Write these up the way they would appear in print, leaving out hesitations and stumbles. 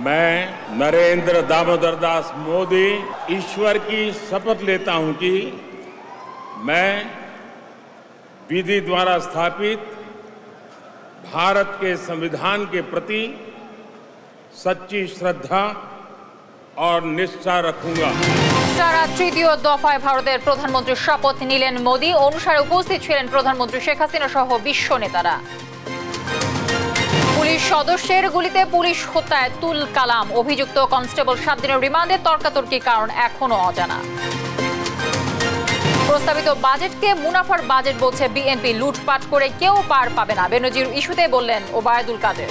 मैं नरेंद्र दामोदर दास मोदी ईश्वर की शपथ लेता हूं कि मैं विधि द्वारा स्थापित भारत के संविधान के प्रति सच्ची श्रद्धा और निष्ठा रखूंगा। তারা তৃতীয় দফায় ভারতের প্রধানমন্ত্রীর শপথ নিলেন মোদি। অনুষ্ঠানে উপস্থিত ছিলেন প্রধানমন্ত্রী শেখ হাসিনা সহ বিশ্ব নেতারা। পুলিশ সদস্যের গুলিতে পুলিশ হত্যায় তুল কালাম, অভিযুক্ত কনস্টেবল 7 দিনের রিমান্ডে, তর্কাতর্কির কারণ এখনো অজানা। প্রস্তাবিত বাজেটকে মুনাফার বাজেট বলছে বিএনপি, লুটপাট করে কেউ পার পাবে না, বেনজির ইস্যুতে বললেন ওবায়দুল কাদের।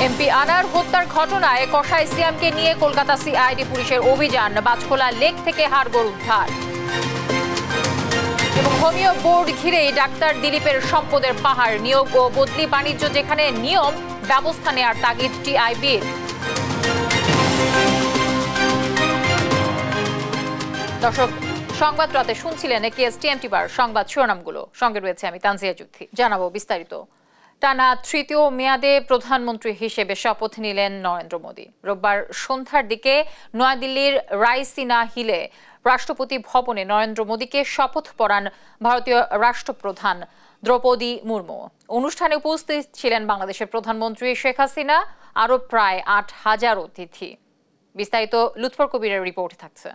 এমপি আনার হত্যার ঘটনায় কসাই সিয়ামকে নিয়ে কলকাতা সিআইডি পুলিশের অভিযান, বাজখোলা লেক থেকে হাড়গোড় উদ্ধার। এবং হোমিও বোর্ড ঘিরেই ডাক্তার দিলীপের সম্পদের পাহাড়, নিয়োগ ও বদলি বাণিজ্য যেখানে নিয়ম, ব্যবস্থা নেওয়ার তাগিদ টিআইবির। দর্শক, সংবাদ রাতে শুনছিলেন একেএসটিএমটি বার সংবাদ শিরোনামগুলো। সঙ্গে রয়েছে আমি তানজিয়া যুদ্ধি। জানাবো বিস্তারিত। টানা তৃতীয় মেয়াদে প্রধানমন্ত্রী হিসেবে শপথ নিলেন নরেন্দ্র মোদি। রোববার সন্ধ্যার দিকে নয়াদিল্লির রাইসিনা হিলে রাষ্ট্রপতি ভবনে নরেন্দ্র মোদিকে শপথ পড়ান ভারতীয় রাষ্ট্রপ্রধান দ্রৌপদী মুর্মু। অনুষ্ঠানে উপস্থিত ছিলেন বাংলাদেশের প্রধানমন্ত্রী শেখ হাসিনা, আরও প্রায় 8,000 অতিথি। বিস্তারিত লুৎফর কবিরের রিপোর্ট থাকছে।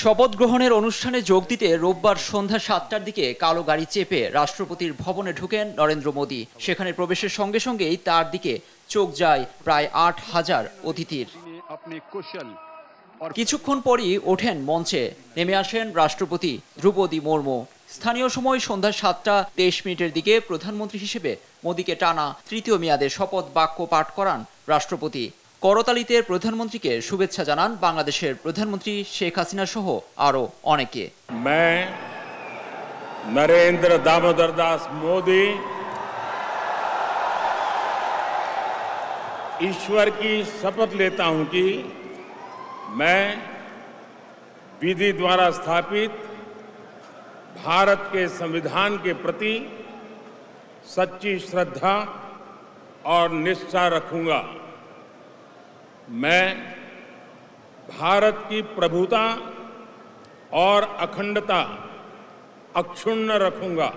শপথ গ্রহণের অনুষ্ঠানে যোগ দিতে রোববার সন্ধ্যা 7টার দিকে কালো গাড়ি চেপে রাষ্ট্রপতির ভবনে ঢুকেন নরেন্দ্র মোদি। সেখানে প্রবেশের সঙ্গে সঙ্গেই তার দিকে চোখ যায় প্রায় 8,000 অতিথির। কিছুক্ষণ পরই ওঠেন মঞ্চে, নেমে আসেন রাষ্ট্রপতি দ্রৌপদী মুর্মু। স্থানীয় সময় সন্ধ্যা 7:23 দিকে প্রধানমন্ত্রী হিসেবে মোদিকে টানা তৃতীয় মেয়াদে শপথ বাক্য পাঠ করান রাষ্ট্রপতি। করতালিতে প্রধানমন্ত্রীকে শুভেচ্ছা জানান বাংলাদেশের প্রধানমন্ত্রী শেখ হাসিনা সহ আরো অনেকে। मैं नरेंद्र दामोदर दास मोदी ईश्वर की शपथ लेता हूं कि मैं विधि द्वारा स्थापित भारत के संविधान के प्रति सच्ची श्रद्धा और निष्ठा रखूंगा। मैं भारत की प्रभुता और अखंडता अक्षुण्ण रखूंगा।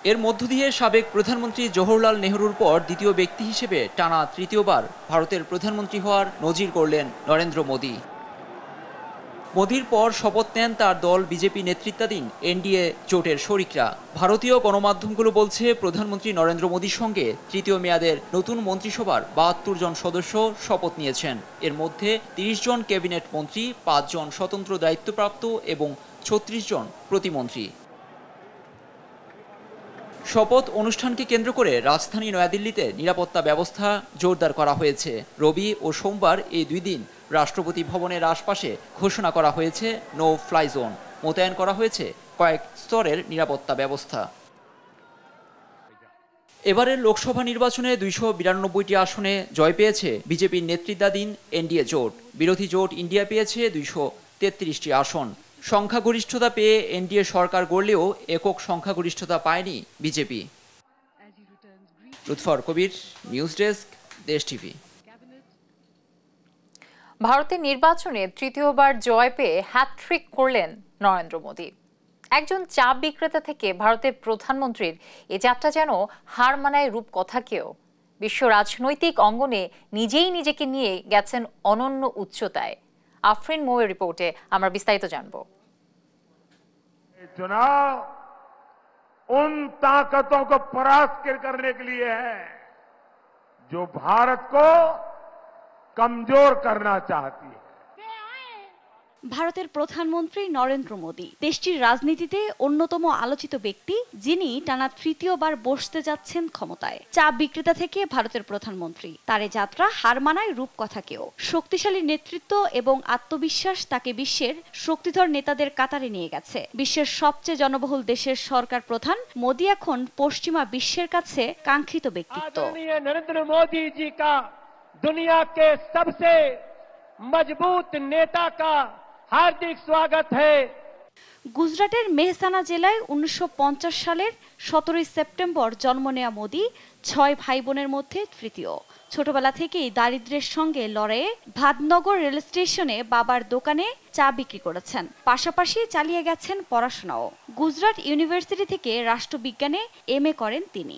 এর মধ্য দিয়ে সাবেক প্রধানমন্ত্রী জওহরলাল নেহরুর পর দ্বিতীয় ব্যক্তি হিসেবে টানা তৃতীয়বার ভারতের প্রধানমন্ত্রী হওয়ার নজির গড়লেন নরেন্দ্র মোদি। মোদির পর শপথ নেন তার দল বিজেপি নেতৃত্বাধীন এনডিএ জোটের শরিকরা। ভারতীয় গণমাধ্যমগুলো বলছে প্রধানমন্ত্রী নরেন্দ্র মোদির সঙ্গে তৃতীয় মেয়াদের নতুন মন্ত্রিসভার 72 জন সদস্য শপথ নিয়েছেন। এর মধ্যে 30 জন ক্যাবিনেট মন্ত্রী, 5 জন স্বতন্ত্র দায়িত্বপ্রাপ্ত এবং 36 জন প্রতিমন্ত্রী। শপথ অনুষ্ঠানকে কেন্দ্র করে রাজধানী নয়াদিল্লিতে নিরাপত্তা ব্যবস্থা জোরদার করা হয়েছে। রবি ও সোমবার এই 2 দিন রাষ্ট্রপতি ভবনের আশপাশে ঘোষণা করা হয়েছে নো ফ্লাই জোন। মোতায়েন করা হয়েছে কয়েক স্তরের নিরাপত্তা ব্যবস্থা। এবারের লোকসভা নির্বাচনে 292টি আসনে জয় পেয়েছে বিজেপির নেতৃত্বাধীন এনডিএ জোট। বিরোধী জোট ইন্ডিয়া পেয়েছে 233টি আসন। সংখ্যাগরিষ্ঠতা পেয়ে এনডিএ সরকার গড়লেও একক সংখ্যাগরিষ্ঠতা পায়নি বিজেপি। লুৎফর কবির, নিউজ ডেস্ক, দেশ টিভি। ভারতের নির্বাচনে তৃতীয়বার জয় পেয়ে হ্যাটট্রিক করলেন নরেন্দ্র মোদি। একজন চা বিক্রেতা থেকে ভারতের প্রধানমন্ত্রীর এ যাত্রা যেন হার মানায় রূপকথাকেও। বিশ্ব রাজনৈতিক অঙ্গনে নিজেই নিজেকে নিয়ে গেছেন অনন্য উচ্চতায়। আফরিন মোয়ের রিপোর্টে আমরা বিস্তারিত জানব। चुनाव उन ताकतों को परास्त करने के लिए है जो भारत को कमजोर करना चाहती है। ভারতের প্রধানমন্ত্রী নরেন্দ্র মোদি দেশটির রাজনীতিতে অন্যতম আলোচিত ব্যক্তি, যিনি টানা তৃতীয়বার বসতে যাচ্ছেন ক্ষমতায়। চা বিক্রেতা থেকে ভারতের প্রধানমন্ত্রী, তার যাত্রা হার মানায় রূপকথাকেও। শক্তিশালী নেতৃত্ব এবং আত্মবিশ্বাস তাকে বিশ্বের শক্তিধর নেতাদের কাতারে নিয়ে গেছে। বিশ্বের সবচেয়ে জনবহুল দেশের সরকার প্রধান মোদি এখন পশ্চিমা বিশ্বের কাছে কাঙ্ক্ষিত ব্যক্তিত্ব। নরেন্দ্র মোদি জি কা দুনিয়া কে সবসে মজবুত নেতা কা हार्दिक स्वागत है। গুজরাটের মেহসানা জেলায় 1950 সালের 17 সেপ্টেম্বর জন্ম নেয়া মোদি 6 ভাই বোনের মধ্যে তৃতীয়। ছোটবেলা থেকেই দারিদ্র্যের সঙ্গে লড়াইয়ে ভাদনগর রেল স্টেশনে বাবার দোকানে চা বিক্রি করেছেন, পাশাপাশি চালিয়ে গেছেন পড়াশোনাও। গুজরাট ইউনিভার্সিটি থেকে রাষ্ট্রবিজ্ঞানে MA করেন তিনি।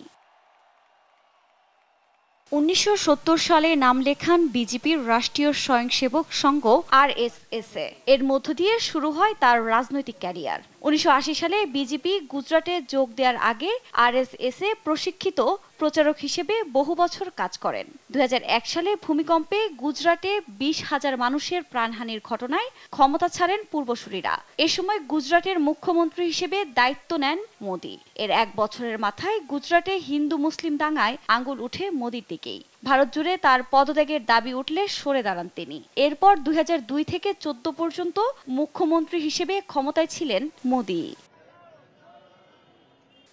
1970 সালে নাম লেখান বিজেপির রাষ্ট্রীয় স্বয়ংসেবক সংঘ RSS-এ। এর মধ্য দিয়ে শুরু হয় তার রাজনৈতিক ক্যারিয়ার। 1980 সালে বিজেপি গুজরাটে যোগ দেওয়ার আগে RSS-এ প্রশিক্ষিত প্রচারক হিসেবে বহু বছর কাজ করেন। 2001 সালে ভূমিকম্পে গুজরাটে 20,000 মানুষের প্রাণহানির ঘটনায় ক্ষমতা ছাড়েন পূর্বসূরিরা। এ সময় গুজরাটের মুখ্যমন্ত্রী হিসেবে দায়িত্ব নেন মোদি। এর 1 বছরের মাথায় গুজরাটে হিন্দু মুসলিম দাঙ্গায় আঙুল উঠে মোদির দিকেই। ভারত জুড়ে তার পদত্যাগের দাবি উঠলে সরে দাঁড়ান তিনি। এরপর 2002 থেকে 14 পর্যন্ত মুখ্যমন্ত্রী হিসেবে ক্ষমতায় ছিলেন মোদি।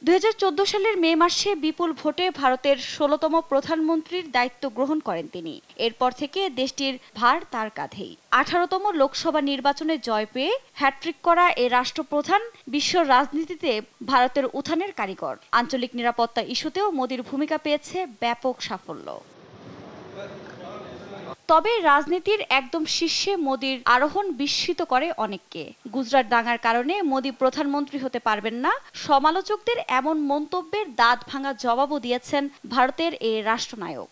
2014 সালের মে মাসে বিপুল ভোটে ভারতের 16তম প্রধানমন্ত্রীর দায়িত্ব গ্রহণ করেন তিনি। এরপর থেকে দেশটির ভার তার কাঁধেই। 18তম লোকসভা নির্বাচনে জয় পেয়ে হ্যাট্রিক করা এ রাষ্ট্রপ্রধান বিশ্ব রাজনীতিতে ভারতের উত্থানের কারিগর। আঞ্চলিক নিরাপত্তা ইস্যুতেও মোদির ভূমিকা পেয়েছে ব্যাপক সাফল্য। তবে রাজনীতির একদম শীর্ষে মোদির আরোহণ বিস্মিত করে অনেককে। গুজরাট দাঙ্গার কারণে মোদি প্রধানমন্ত্রী হতে পারবেন না, সমালোচকদের এমন মন্তব্যের দাঁত ভাঙা জবাবও দিয়েছেন ভারতের এই রাষ্ট্রনায়ক।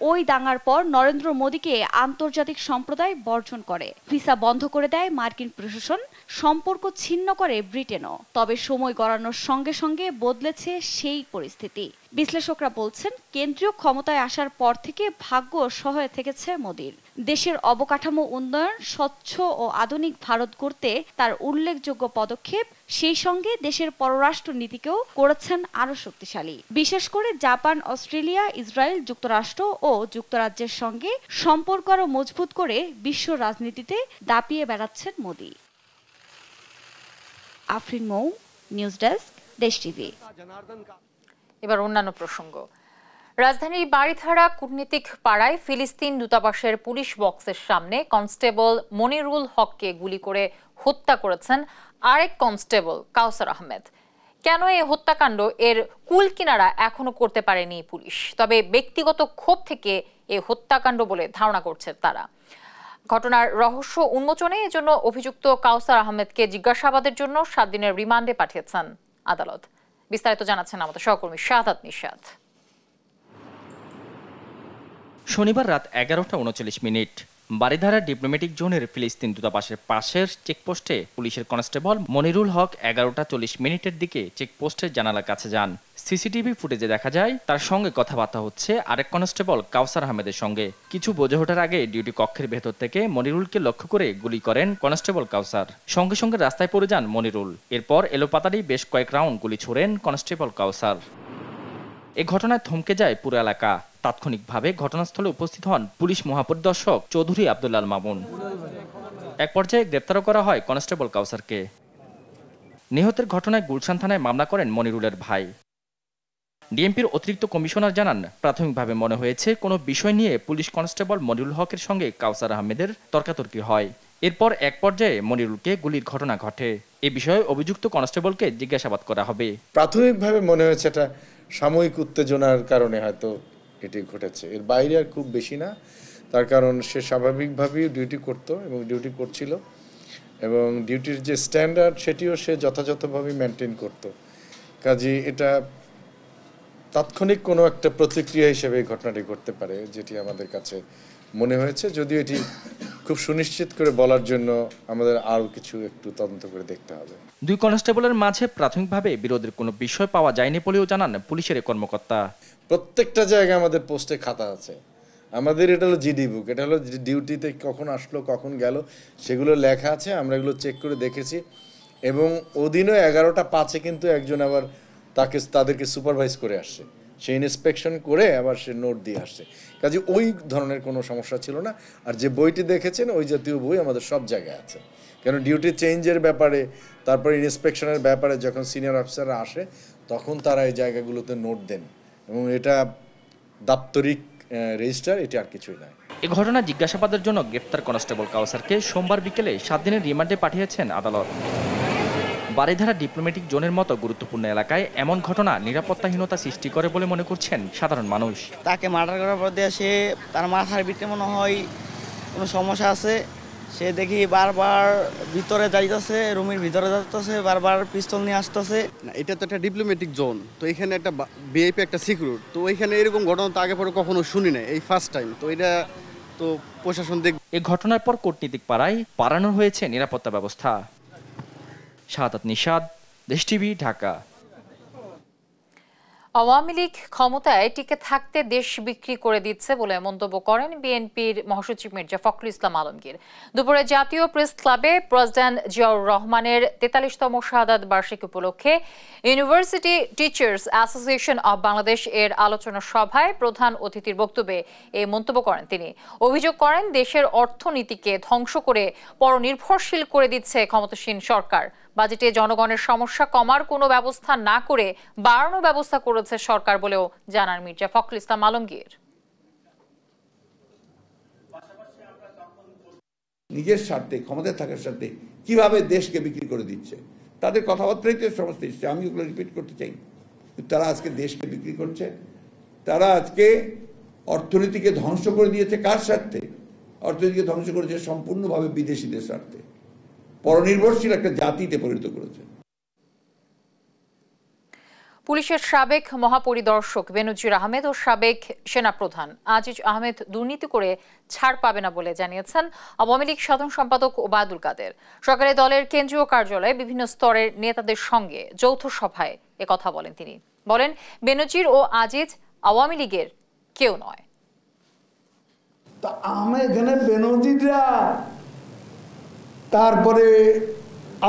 ওই দাঙ্গার পর নরেন্দ্র মোদিকে আন্তর্জাতিক সম্প্রদায় বর্জন করে, ভিসা বন্ধ করে দেয় মার্কিন প্রশাসন, সম্পর্ক ছিন্ন করে ব্রিটেনও। তবে সময় গড়ানোর সঙ্গে সঙ্গে বদলেছে সেই পরিস্থিতি। বিশ্লেষকরা বলছেন, কেন্দ্রীয় ক্ষমতায় আসার পর থেকে ভাগ্য সহায় থেকেছে মোদির। দেশের অবকাঠামো উন্নয়ন, স্বচ্ছ ও আধুনিক ভারত গড়তে তার উল্লেখযোগ্য পদক্ষেপ, সেই সঙ্গে দেশের পররাষ্ট্র নীতিকেও করেছেন আরও শক্তিশালী। বিশেষ করে জাপান, অস্ট্রেলিয়া, ইসরায়েল, যুক্তরাষ্ট্র ও যুক্তরাজ্যের সঙ্গে সম্পর্ক আরও মজবুত করে বিশ্ব রাজনীতিতে দাপিয়ে বেড়াচ্ছেন মোদি। আফরিন মৌ, নিউজ ডেস্ক, দেশ টিভি। এবার অন্যান্য প্রসঙ্গ। রাজধানীর বাড়িধারা কূটনীতিক পাড়ায় ফিলিস্তিন দূতাবাসের পুলিশ বক্সের সামনে কনস্টেবল মনিরুল হককে গুলি করে হত্যা করেছেন আরেক কনস্টেবল কাউসার আহমেদ। কেন এই হত্যাকাণ্ড, এর কুল কিনারা এখনো করতে পারেনি পুলিশ। তবে ব্যক্তিগত ক্ষোভ থেকে এই হত্যাকাণ্ড বলে ধারণা করছে তারা। ঘটনার রহস্য উন্মোচনে এজন্য অভিযুক্ত কাউসার আহমেদকে জিজ্ঞাসাবাদের জন্য 7 দিনের রিমান্ডে পাঠিয়েছেন আদালত। বিস্তারিত জানাচ্ছেন আমাদের সহকর্মী শাহাদাত নিশাত। শনিবার রাত 11:39 বারিধারা ডিপ্লোম্যাটিক জোনের ফিলিস্তিন দূতাবাসের পাশের চেকপোস্টে পুলিশের কনস্টেবল মনিরুল হক 11:40 দিকে চেকপোস্টের জানালার কাছে যান। সিসিটিভি ফুটেজে দেখা যায় তার সঙ্গে কথাবার্তা হচ্ছে আরেক কনস্টেবল কাউসার আহমেদের সঙ্গে। কিছু বোঝে ওঠার আগে ডিউটি কক্ষের ভেতর থেকে মনিরুলকে লক্ষ্য করে গুলি করেন কনস্টেবল কাউসার। সঙ্গে সঙ্গে রাস্তায় পড়ে যান মনিরুল। এরপর এলোপাতাড়ি বেশ কয়েক রাউন্ড গুলি ছোড়েন কনস্টেবল কাউসার। এ ঘটনায় থমকে যায় পুরো এলাকা। তাৎক্ষণিকভাবে ঘটনাস্থলে উপস্থিত হন পুলিশ মহাপরিদর্শক চৌধুরী আব্দুল্লাল মামুন। এক পর্যায়ে গ্রেপ্তারও করা হয় কনস্টেবল কাউসারকে। নিহতের ঘটনায় গুলশান থানায় মামলা করেন মনিরুলের ভাই। ডিএমপির অতিরিক্ত কমিশনার জানান, প্রাথমিকভাবে মনে হয়েছে কোনো বিষয় নিয়ে পুলিশ কনস্টেবল মনিরুল হকের সঙ্গে কাউসার আহমেদের তর্কাতর্কি হয়। এরপর এক পর্যায়ে মনিরুলকে গুলির ঘটনা ঘটে। এ বিষয়ে অভিযুক্ত কনস্টেবলকে জিজ্ঞাসাবাদ করা হবে। প্রাথমিকভাবে মনে হয়েছে এটা সাময়িক উত্তেজনার কারণে হয়তো এটি ঘটেছে, এর বাইরে আর খুব বেশি না। তার কারণ সে স্বাভাবিকভাবেই ডিউটি করত এবং ডিউটি করছিল, এবং ডিউটির যে স্ট্যান্ডার্ড সেটিও সে যথাযথভাবে মেনটেন করত। কাজে এটা তাৎক্ষণিক কোনো একটা প্রতিক্রিয়া হিসেবে এই ঘটনাটি ঘটতে পারে, যেটি আমাদের কাছে মনে হয়েছে। যদিও এটি খুব সুনিশ্চিত করে বলার জন্য আমাদের আরও কিছু একটু তদন্ত করে দেখতে হবে। দুই কনস্টেবলের মাঝে প্রাথমিকভাবে বিরোধের কোনো বিষয় পাওয়া যায়নি বলেও জানান পুলিশের কর্মকর্তা। প্রত্যেকটা জায়গায় আমাদের পোস্টে খাতা আছে। আমাদের এটা হলো জিডি বুক, এটা হলো ডিউটিতে কখন আসলো কখন গেল সেগুলো লেখা আছে। আমরা এগুলো চেক করে দেখেছি, এবং ওদিনও 11:05 কিন্তু একজন আবার তাদেরকে সুপারভাইজ করে আসছে। সে ইন্সপেকশন করে আবার সে নোট দিয়ে আসছে। কাজে ওই ধরনের কোনো সমস্যা ছিল না। আর যে বইটি দেখেছেন ওই জাতীয় বই আমাদের সব জায়গায় আছে। কেন ডিউটি চেঞ্জের ব্যাপারে, তারপরে ইন্সপেকশনের ব্যাপারে যখন সিনিয়র অফিসাররা আসে তখন তারা এই জায়গাগুলোতে নোট দেন, এবং এটা দাপ্তরিক রেজিস্টার, এটা আর কিছুই নয়। এ ঘটনা জিজ্ঞাসাবাদের জন্য গ্রেপ্তার কনস্টেবল কাউসারকে সোমবার বিকেলে 7 দিনের রিমান্ডে পাঠিয়েছেন আদালত। বারিধারা ডিপ্লোম্যাটিক জোনের মতো গুরুত্বপূর্ণ এলাকায় এমন ঘটনা নিরাপত্তাহীনতা সৃষ্টি করে বলে মনে করছেন সাধারণ মানুষ। তাকে মার্ডার করার পর দিয়ে সে তার মাথার ভিতরে মনে হয় কোনো সমস্যা আছে। সে দেখি বারবার ভিতরে যাইতেছে, রুমের ভিতরে যাইতেছে, বারবার পিস্তল নিয়ে আসতেছে। এটা তো একটা ডিপ্লোম্যাটিক জোন, তো এখানে একটা বিআইপি একটা সিকিউর, তো ওইখানে এরকম ঘটনা তো আগে পরে কখনো শুনি না, এই ফার্স্ট টাইম। তো এটা তো প্রশাসন দেখ। এই ঘটনার পর কূটনীতিক পাড়ায় বাড়ানো হয়েছে নিরাপত্তা ব্যবস্থা। শাহাদাত নিশাদ, দেশ টিভি, ঢাকা। আওয়ামী লীগ ক্ষমতায় টিকে থাকতে দেশ বিক্রি করে দিচ্ছে বলে মন্তব্য করেন বিএনপির মহাসচিব মির্জা ফখরুল ইসলাম আলমগীর। দুপুরে জাতীয় প্রেস ক্লাবে প্রেসিডেন্ট জিয়াউর রহমানের 43তম শাহাদাত বার্ষিকী উপলক্ষে university teachers association of Bangladesh এর আলোচনা সভায় প্রধান অতিথির বক্তব্যে এই মন্তব্য করেন তিনি। অভিযোগ করেন দেশের অর্থনীতিকে ধ্বংস করে পরনির্ভরশীল করে দিচ্ছে ক্ষমতাসীন সরকার। বাজেটে জনগণের সমস্যা কমার কোনো ব্যবস্থা না করে বাড়ানোর ব্যবস্থা করেছে সরকার বলেও জানান মির্জা ফখরুল ইসলাম আলমগীর। নিজের স্বার্থে, ক্ষমতায় থাকার স্বার্থে কিভাবে দেশকে বিক্রি করে দিচ্ছে, তাদের কথাবার্তাই তো সমস্ত এসছে। আমি ওগুলো রিপিট করতে চাই। তারা আজকে দেশকে বিক্রি করছে, তারা আজকে অর্থনীতিকে ধ্বংস করে দিয়েছে। কার স্বার্থে? অর্থনীতিকে ধ্বংস করেছে সম্পূর্ণভাবে বিদেশিদের স্বার্থে। পরনির্ভরশীল একটা জাতিতে পরিণত করেছে। পুলিশের সাবেক মহাপরিদর্শক বেনজির আহমেদ ও সাবেক সেনাপ্রধান আজিজ আহমেদ দুর্নীতি করে ছাড় পাবে না বলে জানিয়েছেন আওয়ামী লীগ সাধারণ সম্পাদক ওবায়দুল কাদের। সরকারি দলের কেন্দ্রীয় কার্যালয়ে বিভিন্ন স্তরের নেতাদের সঙ্গে যৌথ সভায় একথা বলেন তিনি। বলেন, বেনজির ও আজিজ আওয়ামী লীগের কেউ নয়। এখানে বেনজিররা, তারপরে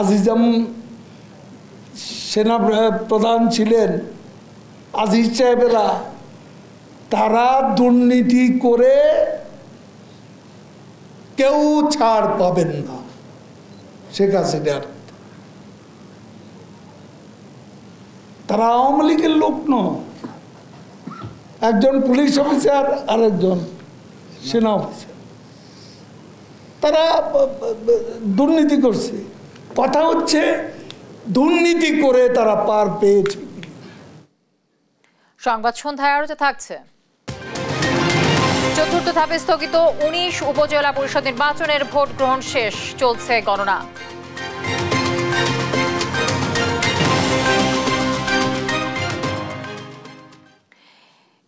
আজিজাম সেনা প্রধান ছিলেন, আজিজ সাহেবেরা, তারা দুর্নীতি করে কেউ ছাড় পাবেন না। শেখ হাসিনার তারা আওয়ামী লীগের লোক নয়। একজন পুলিশ অফিসার আর একজন সেনা অফিসার, তারা দুর্নীতি করছে। কথা হচ্ছে দুর্নীতি করে তারা পার পেয়েছে। সংবাদ সন্ধ্যায় আরো থাকছে। চতুর্থ ধাপে স্থগিত 19 উপজেলা পরিষদ নির্বাচনের ভোট গ্রহণ শেষ, চলছে গণনা।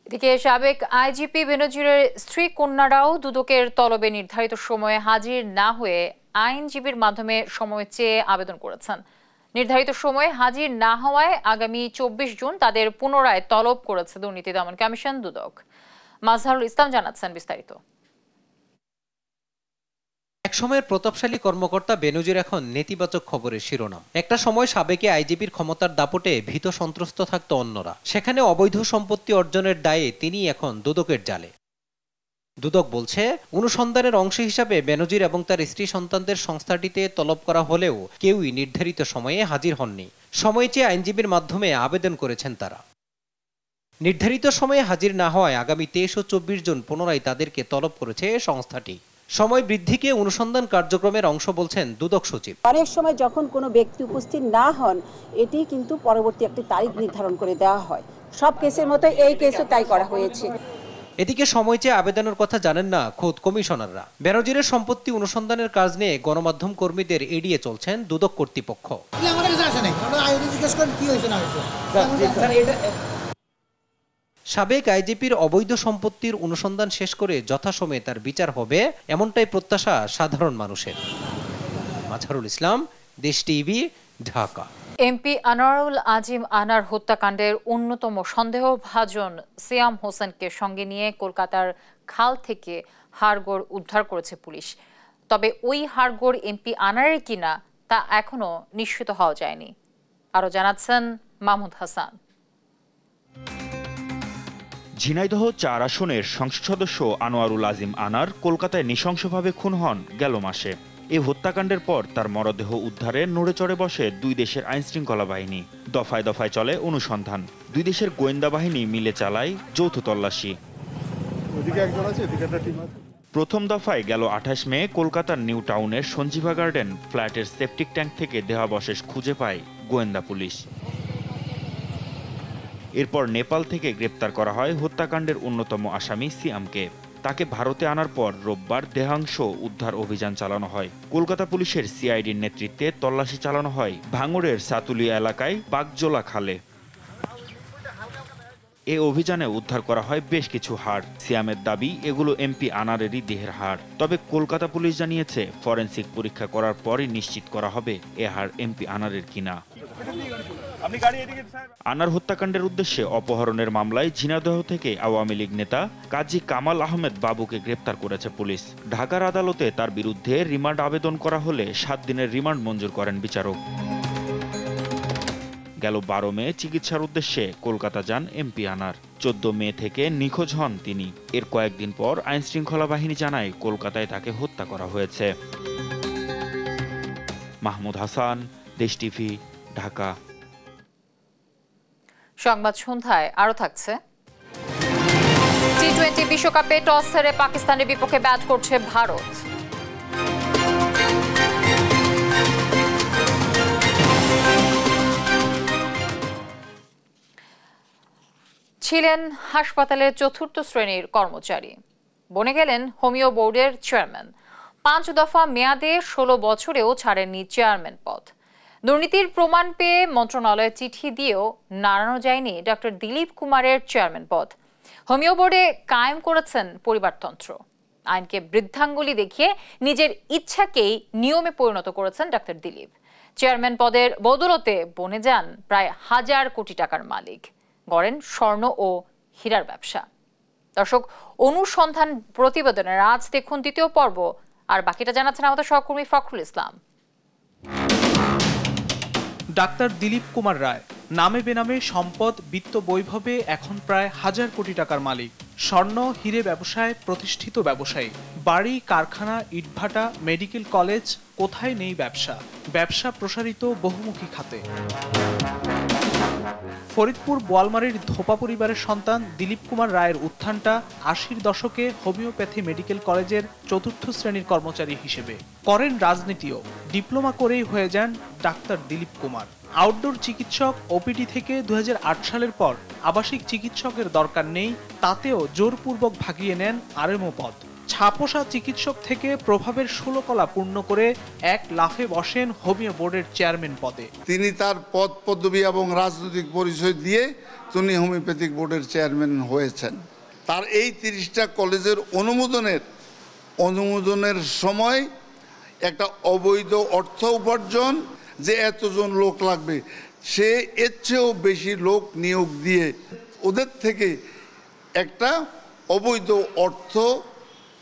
এদিকে সাবেক আইজিপি বেনজিরের স্ত্রী কন্যারাও দুদকের তলবে নির্ধারিত সময়ে হাজির না হয়ে আইনজীবীর মাধ্যমে সময় চেয়ে আবেদন করেছেন। নির্ধারিত সময়ে হাজির না হওয়ায় আগামী 24 জুন তাদের পুনরায় তলব করেছে দুর্নীতি দমন কমিশন দুদক। মাজহারুল ইসলাম জানাচ্ছেন বিস্তারিত। একসময়ের প্রতাপশালী কর্মকর্তা বেনজির এখন নেতিবাচক খবরের শিরোনাম। একটা সময় সাবেক আইজিপির ক্ষমতার দাপটে ভীত সন্ত্রস্ত থাকত অন্যরা, সেখানে অবৈধ সম্পত্তি অর্জনের দায়ে তিনি এখন দুদকের জালে। দুদক বলছে, অনুসন্ধানের অংশ হিসাবে বেনজির এবং তার স্ত্রী সন্তানদের সংস্থাটিতে তলব করা হলেও কেউই নির্ধারিত সময়ে হাজির হননি। সময় চেয়ে আইনজীবীর মাধ্যমে আবেদন করেছেন তারা। নির্ধারিত সময়ে হাজির না হওয়ায় আগামী 23 ও 24 জুন পুনরায় তাদেরকে তলব করেছে সংস্থাটি। সময় বৃদ্ধিকে অনুসন্ধান কার্যক্রমের অংশ বলছেন দুদক সচিব। অনেক সময় যখন কোনো ব্যক্তি উপস্থিত না হন, এটি কিন্তু পরবর্তী একটি তারিখ নির্ধারণ করে দেওয়া হয়। সব কেসের মতো এই কেসও তাই করা হয়েছে। এদিকে সময় চেয়ে আবেদনের কথা জানেন না খোদ কমিশনাররা। বেনজিরের সম্পত্তি অনুসন্ধানের কাজ নিয়ে গণমাধ্যম কর্মীদের এড়িয়ে চলছেন দুদক কর্তৃপক্ষ। সাবেক আইজিপির অবৈধ সম্পত্তির অনুসন্ধান শেষ করে যথাসময়ে তার বিচার হবে, এমনটাই প্রত্যাশা সাধারণ মানুষের। মাজহারুল ইসলাম, দেশ টিভি, ঢাকা। এমপি আনোয়ারুল আজিম আনার হত্যাকাণ্ডের অন্যতম সন্দেহভাজন সিয়াম হোসেনকে সঙ্গে নিয়ে কলকাতার খাল থেকে হাড়গোড় উদ্ধার করেছে পুলিশ। তবে ওই হাড়গোড় এমপি আনারের কিনা তা এখনো নিশ্চিত হওয়া যায়নি। আরো জানাচ্ছেন মাহমুদ হাসান। ঝিনাইদহ 4 আসনের সংসদ সদস্য আনোয়ারুল আজিম আনার কলকাতায় নৃশংসভাবে খুন হন গেল মাসে। এই হত্যাকাণ্ডের পর তার মরদেহ উদ্ধারে নড়ে চড়ে বসে দুই দেশের আইনশৃঙ্খলা বাহিনী। দফায় দফায় চলে অনুসন্ধান। দুই দেশের গোয়েন্দা বাহিনী মিলে চালায় যৌথ তল্লাশি। প্রথম দফায় গেল ২৮ মে কলকাতার নিউ টাউনের সঞ্জীভা গার্ডেন ফ্ল্যাটের সেপটিক ট্যাঙ্ক থেকে দেহাবশেষ খুঁজে পায় গোয়েন্দা পুলিশ। এরপর নেপাল থেকে গ্রেপ্তার করা হয় হত্যাকাণ্ডের অন্যতম আসামি সিয়ামকে। তাকে ভারতে আনার পর রোববার দেহাংশ উদ্ধার অভিযান চালানো হয়। কলকাতা পুলিশের সিআইডির নেতৃত্বে তল্লাশি চালানো হয় ভাঙড়ের সাতুলিয়া এলাকায় বাগজোলা খালে। এ অভিযানে উদ্ধার করা হয় বেশ কিছু হাড়। সিয়ামের দাবি এগুলো এমপি আনারেরই দেহের হাড়। তবে কলকাতা পুলিশ জানিয়েছে ফরেনসিক পরীক্ষা করার পরই নিশ্চিত করা হবে এ হাড় এমপি আনারের কিনা। আনার হত্যাকাণ্ডের উদ্দেশ্যে অপহরণের মামলায় ঝিনাইদহ থেকে আওয়ামী লীগ নেতা কাজী কামাল আহমেদ বাবুকে গ্রেপ্তার করেছে পুলিশ। ঢাকার আদালতে তার বিরুদ্ধে রিমান্ড আবেদন করা হলে ৭ দিনের রিমান্ড মঞ্জুর করেন বিচারক। গেল ১২ মে চিকিৎসার উদ্দেশ্যে কলকাতা যান এমপি আনার। ১৪ মে থেকে নিখোঁজ হন তিনি। এর কয়েকদিন পর আইনশৃঙ্খলা বাহিনী জানায় কলকাতায় তাকে হত্যা করা হয়েছে। মাহমুদ হাসান, দেশ টিভি, ঢাকা। সংবাদ সন্ধ্যায় আরো থাকছে। টি-20 বিশ্বকাপে টস হেরে পাকিস্তানের বিপক্ষে ব্যাট করছে ভারত। ছিলেন হাসপাতালের ৪র্থ শ্রেণীর কর্মচারী, বনে গেলেন হোমিও বোর্ডের চেয়ারম্যান। ৫ দফা মেয়াদে ১৬ বছরেও ছাড়েননি চেয়ারম্যান পদ। দুর্নীতির প্রমাণ পেয়ে মন্ত্রণালয়ে চিঠি দিয়েও নাড়ানো যায়নি ডক্টর দিলীপ কুমারের চেয়ারম্যান পদ। হোমিও বোর্ডে কায়েম করেছেন পরিবারতন্ত্র। আইনকে বৃদ্ধাঙ্গুলি দেখিয়ে নিজের ইচ্ছাকেই নিয়মে পরিণত করেছেন ডক্টর দিলীপ। চেয়ারম্যান পদের বদৌলতে বনে যান প্রায় ১,০০০ কোটি টাকার মালিক, গড়েন স্বর্ণ ও হীরার ব্যবসা। দর্শক, অনুসন্ধান প্রতিবেদনের আজ দেখুন দ্বিতীয় পর্ব, আর বাকিটা জানাচ্ছেন আমাদের সহকর্মী ফখরুল ইসলাম। ডাক্তার দিলীপ কুমার রায় নামে বেনামে সম্পদ বিত্ত বৈভবে এখন প্রায় ১,০০০ কোটি টাকার মালিক। স্বর্ণ হীরে ব্যবসায় প্রতিষ্ঠিত ব্যবসায়ী। বাড়ি, কারখানা, ইটভাটা, মেডিকেল কলেজ, কোথায় নেই ব্যবসা। ব্যবসা প্রসারিত বহুমুখী খাতে। ফরিদপুর বোয়ালমারীর ধোপা পরিবারের সন্তান দিলীপ কুমার রায়ের উত্থানটা ৮০-র দশকে হোমিওপ্যাথি মেডিকেল কলেজের ৪র্থ শ্রেণীর কর্মচারী হিসেবে। করেন রাজনীতিও। ডিপ্লোমা করেই হয়ে যান ডাক্তার দিলীপ কুমার। আউটডোর চিকিৎসক ওপিডি থেকে ২০০৮ সালের পর আবাসিক চিকিৎসকের দরকার নেই, তাতেও জোরপূর্বক ভাগিয়ে নেন আরএমও পদ। ছাপোষা চিকিৎসক থেকে প্রভাবের ১৬ কলা পূর্ণ করে এক লাফে বসেন হোমিও বোর্ডের চেয়ারম্যান পদে। তিনি তার পদ পদবি এবং রাজনৈতিক পরিচয় দিয়ে তিনি হোমিওপ্যাথিক বোর্ডের চেয়ারম্যান হয়েছেন। তার এই ৩০টা কলেজের অনুমোদনের সময় একটা অবৈধ অর্থ উপার্জন, যে এতজন লোক লাগবে, সে এর চেয়েও বেশি লোক নিয়োগ দিয়ে ওদের থেকে একটা অবৈধ অর্থ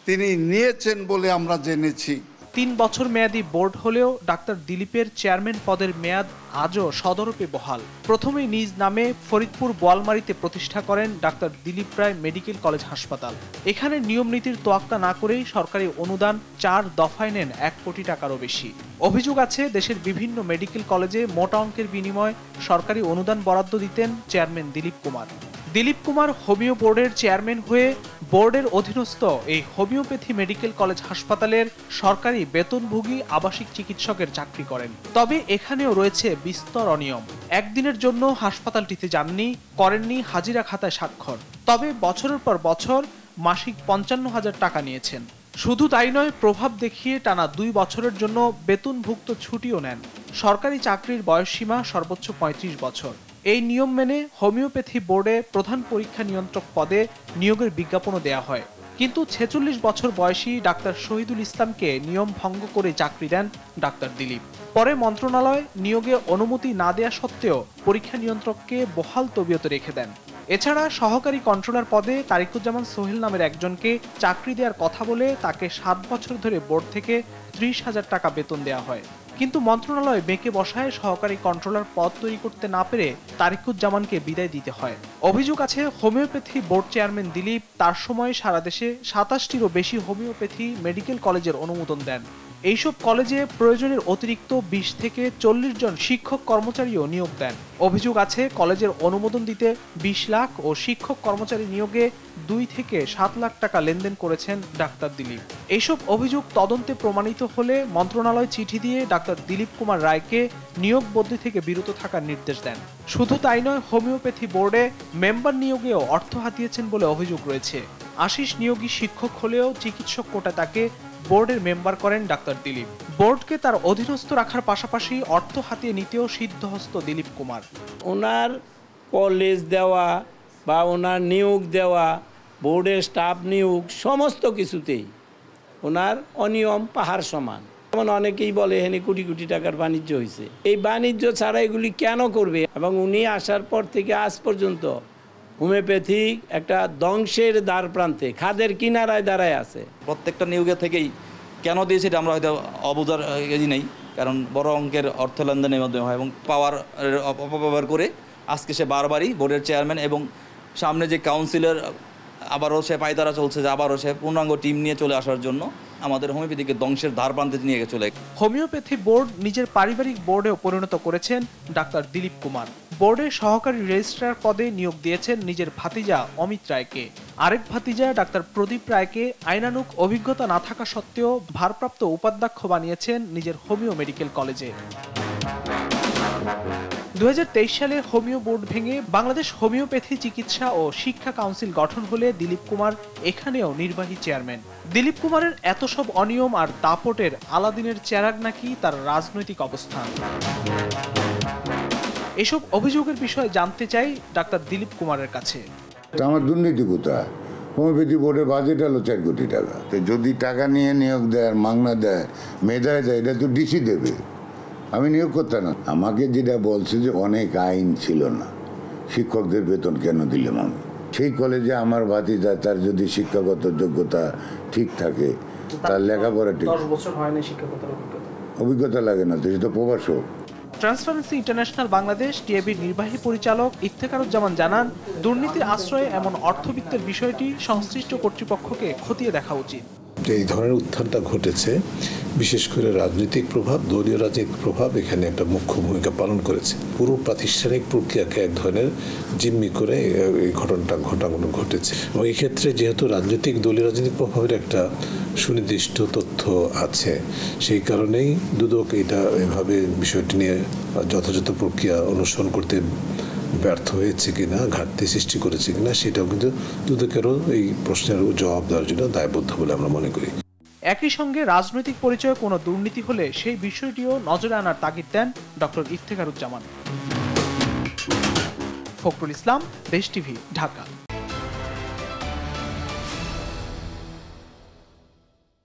তিনি নিয়েছেন বলে আমরা জেনেছি। ৩ বছর মেয়াদী বোর্ড হলেও ডাক্তার দিলীপের চেয়ারম্যান পদের মেয়াদ আজও সদরূপে বহাল। প্রথমেই নিজ নামে ফরিদপুর বোয়ালমারীতে প্রতিষ্ঠা করেন ডাক্তার দিলীপ রায় মেডিকেল কলেজ হাসপাতাল। এখানে নিয়ম নীতির তোয়াক্কা না করেই সরকারি অনুদান ৪ দফায় নেন ১ কোটি টাকারও বেশি। অভিযোগ আছে দেশের বিভিন্ন মেডিকেল কলেজে মোটা অঙ্কের বিনিময়ে সরকারি অনুদান বরাদ্দ দিতেন চেয়ারম্যান দিলীপ কুমার। দিলীপ কুমার হোমিও বোর্ডের চেয়ারম্যান হয়ে বোর্ডের অধীনস্থ এই হোমিওপ্যাথি মেডিকেল কলেজ হাসপাতালের সরকারি বেতনভোগী আবাসিক চিকিৎসকের চাকরি করেন। তবে এখানেও রয়েছে বিস্তর অনিয়ম। একদিনের জন্য হাসপাতালটিতে যাননি, করেননি হাজিরা খাতায় স্বাক্ষর। তবে বছরের পর বছর মাসিক ৫৫,০০০ টাকা নিয়েছেন। শুধু তাই নয়, প্রভাব দেখিয়ে টানা ২ বছরের জন্য বেতনভুক্ত ছুটিও নেন। সরকারি চাকরির বয়সসীমা সর্বোচ্চ ৩৫ বছর। এই নিয়ম মেনে হোমিওপ্যাথি বোর্ডে প্রধান পরীক্ষা নিয়ন্ত্রক পদে নিয়োগের বিজ্ঞাপনও দেয়া হয়। কিন্তু ৪৬ বছর বয়সী ডাক্তার শহীদুল ইসলামকে নিয়ম ভঙ্গ করে চাকরি দেন ডাক্তার দিলীপ। পরে মন্ত্রণালয় নিয়োগে অনুমতি না দেয়া সত্ত্বেও পরীক্ষা নিয়ন্ত্রককে বহাল তবিয়তে রেখে দেন। এছাড়া সহকারী কন্ট্রোলার পদে তারিকুজ্জামান সোহেল নামের একজনকে চাকরি দেওয়ার কথা বলে তাকে ৭ বছর ধরে বোর্ড থেকে ৩০,০০০ টাকা বেতন দেওয়া হয়। কিন্তু মন্ত্রণালয় বেঁকে বসায় সহকারী কন্ট্রোলার পদ তৈরি করতে না পেরে তারিকুজ্জামানকে বিদায় দিতে হয়। অভিযোগ আছে হোমিওপ্যাথি বোর্ড চেয়ারম্যান দিলীপ তার সময় সারা দেশে ২৭টিরও বেশি হোমিওপ্যাথি মেডিকেল কলেজের অনুমোদন দেন। এইসব কলেজে প্রয়োজনের অতিরিক্ত ২০ থেকে ৪০ জন শিক্ষক কর্মচারীও নিয়োগ দেন। অভিযোগ আছে কলেজের অনুমোদন দিতে ২০ লাখ ও শিক্ষক কর্মচারী নিয়োগে 2 থেকে 7 লাখ টাকা লেনদেন করেছেন ডাক্তার দিলীপ। এইসব অভিযোগ তদন্তে প্রমাণিত হলে মন্ত্রণালয় চিঠি দিয়ে ডাক্তার দিলীপ কুমার রায়কে নিয়োগ বদলি থেকে বিরত থাকার নির্দেশ দেন। শুধু তাই নয়, হোমিওপ্যাথি বোর্ডে মেম্বার নিয়োগেও অর্থ হাতিয়েছেন বলে অভিযোগ রয়েছে। আশিস নিয়োগী শিক্ষক হলেও চিকিৎসক কোটা তাকে বোর্ডের মেম্বার করেন ডাক্তার দিলীপ। বোর্ডকে তার অধীনস্থ রাখার পাশাপাশি অর্থ হাতিয়ে নিতেও সিদ্ধহস্ত দিলীপ কুমার। ওনার কলেজ দেওয়া বা ওনার নিয়োগ দেওয়া, বোর্ডের স্টাফ নিয়োগ, সমস্ত কিছুতেই ওনার অনিয়ম পাহাড় সমান। যেমন অনেকেই বলে এখানে কোটি কোটি টাকার বাণিজ্য হয়েছে। এই বাণিজ্য ছাড়া এগুলি কেন করবে? এবং উনি আসার পর থেকে আজ পর্যন্ত হোমিওপ্যাথিক একটা ধ্বংসের দ্বার প্রান্তে, খাদের কিনারায় দাঁড়ায় আছে। প্রত্যেকটা নিয়োগের থেকেই কেন দিয়েছে এটা আমরা হয়তো অবুঝার ইয়ে নেই, কারণ বড় অঙ্কের অর্থ লেনদেনের মাধ্যমে হয় এবং পাওয়ার অপব্যবহার করে আজকে সে বারবারই বোর্ডের চেয়ারম্যান এবং সামনে যে কাউন্সিলর আবারও সে পায়তারা চলছে যে আবারও সে পূর্ণাঙ্গ টিম নিয়ে চলে আসার জন্য আমাদের হোমিওপ্যাথিকে ধ্বংসের ধার প্রান্তে নিয়ে চলে। হোমিওপ্যাথি বোর্ড নিজের পারিবারিক বোর্ডেও পরিণত করেছেন ডাক্তার দিলীপ কুমার। বোর্ডের সহকারী রেজিস্ট্রার পদে নিয়োগ দিয়েছেন নিজের ভাতিজা অমিত রায়কে। আরেক ভাতিজা ডাক্তার প্রদীপ রায়কে আইনানুগ অভিজ্ঞতা না থাকা সত্ত্বেও ভারপ্রাপ্ত উপাধ্যক্ষ বানিয়েছেন নিজের হোমিও মেডিকেল কলেজে। 2023 সালে হোমিও বোর্ড ভেঙে বাংলাদেশ হোমিওপ্যাথি চিকিৎসা ও শিক্ষা কাউন্সিল গঠন হলে দিলীপ কুমার এখানেও নির্বাহী চেয়ারম্যান। দিলীপ কুমারের এত সব অনিয়ম আর দাপটের আলাদিনের চেরাগ নাকি তার রাজনৈতিক অবস্থান। এসব অভিযোগের বিষয়ে জানতে চাই ডাক্তার দিলীপ কুমারের কাছে। আমার দুর্নীতি কোথায়? হোমিওপ্যাথি বোর্ডের বাজেট হলো 4 কোটি টাকা। তো যদি টাকা নিয়ে নিয়োগ দেয়, মাগনা দেয়, মেধায় দেয়, এটা তো ডিসি দেবে। আমি নিয়োগ করতাম না। আমাকে যেটা বলছে যে অনেক আইন ছিল না, শিক্ষকদের বেতন কেন দিলাম আমি? সেই কলেজে আমার ভাতিজা, তার যদি শিক্ষাগত যোগ্যতা ঠিক থাকে, তার লেখাপড়া ঠিক, 10 বছর হয়নি শিক্ষকতার অভিজ্ঞতা লাগে না তো, সেটা প্রবাসক। ট্রান্সপারেন্সি ইন্টারন্যাশনাল বাংলাদেশ টিএবির নির্বাহী পরিচালক ইফতেখারুজ্জামান জানান, দুর্নীতির আশ্রয়ে এমন অর্থবিত্তের বিষয়টি সংশ্লিষ্ট কর্তৃপক্ষকে খতিয়ে দেখা উচিত। এই ধরনের উত্থানটা ঘটেছে, বিশেষ করে রাজনৈতিক প্রভাব, দলীয় রাজনৈতিক প্রভাব এখানে একটা মুখ্য ভূমিকা পালন করেছে। পুরো প্রাতিষ্ঠানিক প্রক্রিয়াকে এক ধরনের জিম্মি করে এই ঘটনাগুলো ঘটেছে। এবং এই ক্ষেত্রে যেহেতু রাজনৈতিক দলীয় রাজনৈতিক প্রভাবের একটা সুনির্দিষ্ট তথ্য আছে, সেই কারণেই দুদক এটা এভাবে বিষয়টি নিয়ে যথাযথ প্রক্রিয়া অনুসরণ করতে ব্যর্থ হয়েছে কিনা, ঘাটতি সৃষ্টি করেছে কিনা, সেটাও কিন্তু দুদকেরও এই প্রশ্নের জবাব দেওয়ার জন্য দায়বদ্ধ বলে আমরা মনে করি। একই সঙ্গে রাজনৈতিক পরিচয়ে কোনো দুর্নীতি হলে সেই বিষয়টিও নজরে আনার তাগিদ দেন ডক্টর ইফতেখারুজ্জামান। ফখরুল ইসলাম, দেশ টিভি, ঢাকা।